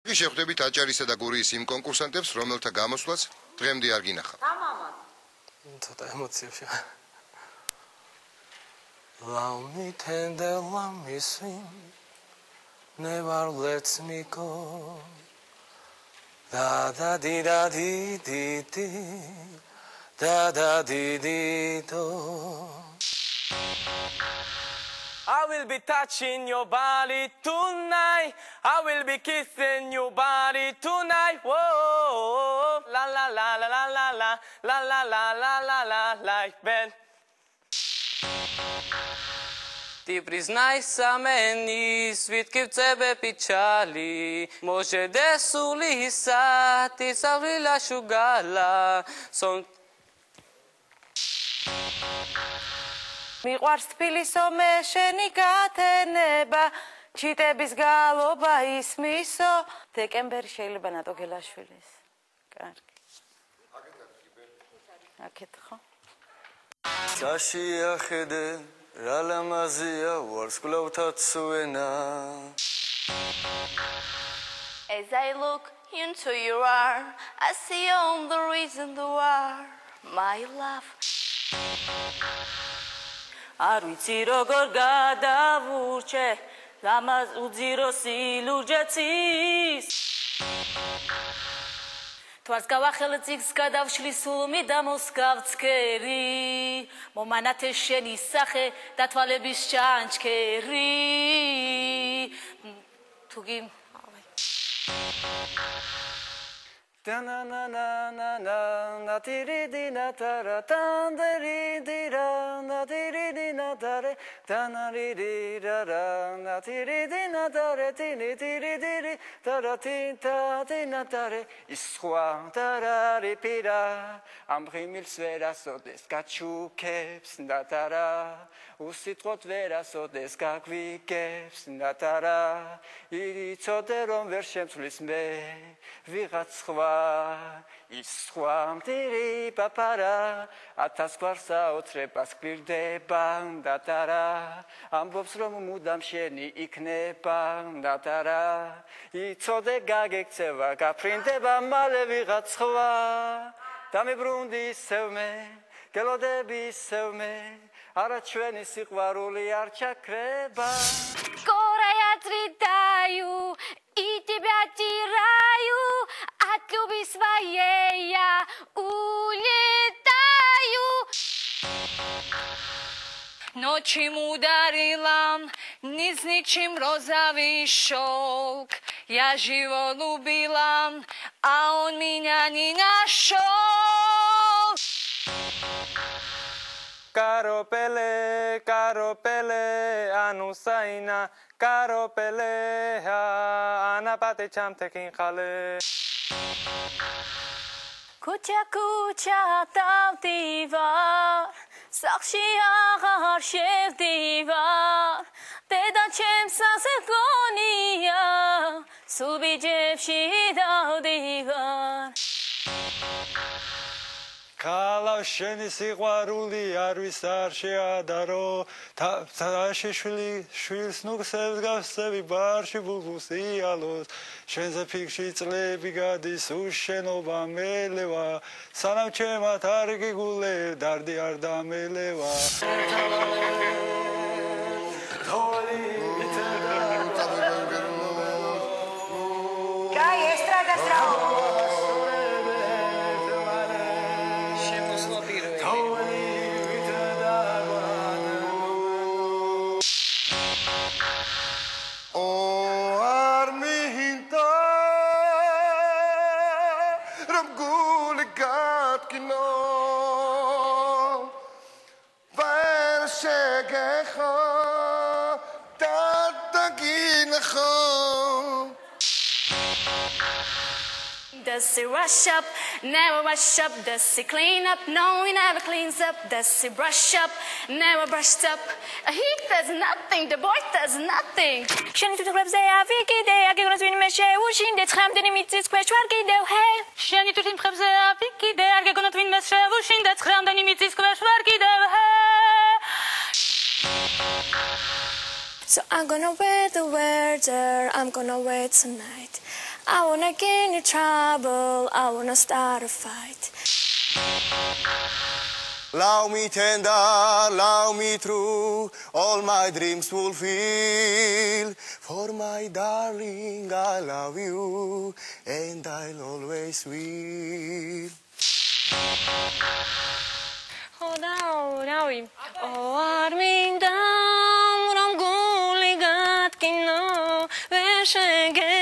Იგი შეხვდებით აჭარისა და გურიის იმ კონკურსანტებს, რომელთა გამოსვლაც დღემდე არ გინახავთ. ცოტა ემოციებში. Love me tender, love me sweet, never let me go. Da da di da di di di, da da di di do. I will be touching your body tonight. I will be kissing your body tonight. Whoa, la la la la la la la la la la la la la like that. Ты признайся мне, свитки в тебе печали, может, десулиса, ты саврила шугала, сон. მიყვარს თბილისო მე შენი გათენება ჩიტების გალობა ისმისო დეკემბერი შეიძლება ნატო გელაშვილის კარგი აკეთ ხო საშიახედე რა ლამაზია ვარსკვლავთაცვენა As I look into your eyes, I see all the reason why my love არ ვიცი როგორ გადავურჩე ამას უძირო სილურჯეცის თვალს გავახელ წიგს გადავშლი სულმი და მოსკავცქერი მომანათე შენი სახე და თვალების ჩანჩქერი თუგი Da na na na na na na tiri di na tara tanderi di ra na tiri di na tare da na ri di ra ra na tiri di na tare tini tiri tiri tara tin ta tin na tare iskhwa tara ri pira am rimils verasodes kachukeps na tara usitqot verasodes kakvikes na tara itsode rom ver shemslis me ვიღაც სხვა ის სხვა მტირი პაპარა ათას გვარს აოცრებას გვირდება დატარა ამბობს რომ მუდამ შენი იქნება დატარა იცოდე გაგექცევა გაფრინდება მალე ვიღაც სხვა დამიბრუნდი ისევ მე გელოდები ისევ მე არა ჩვენი სიყვარული არ ჩაქრება Скорая тридаю и тебя тираю от любви своей я улетаю Ночью ударила ничем розовый шелк Я его любила, а он меня не нашел Karopele, anusaina, karopele, anapate chamtekin khale. Kucha tavdivar Saxshi agar shevdivar Dedan chem sasegoniya Subi jevshi davdivar Kala sheni siqvaruli arvis ar sheadaro tashishvili shvils nugsevs gavsevi barshi bulbusi alos shenze fikshi წლები გადის უშენობა მელევა სანამ ჩემად არ გიგულებ დარდი არ დამელევა Кай эстрада страу Does he rush up, never rush up? Does he clean up? No, he never cleans up. Does he brush up, never brushed up? He does nothing, the boy does nothing. შენი თვითმფრებზე ავიკიდე, აგეგონოს ვინმე შეუშინდე, ცხამდენი მიწის ქვეშ ვარ კიდევ ჰე. შენი თვითმფრებზე ავიკიდე, აგეგონოს ვინმე შეუშინდე, ცხამდენი მიწის ქვეშ ვარ კიდევ ჰე. So I'm gonna wear the weather, I'm gonna wear tonight. I wanna get in trouble, I wanna start a fight. Love me tender, love me true, all my dreams fulfill. For my darling, I love you, and I'll always will. რავი. არ მინდა რომ გული გატკინო, ვერ შეგე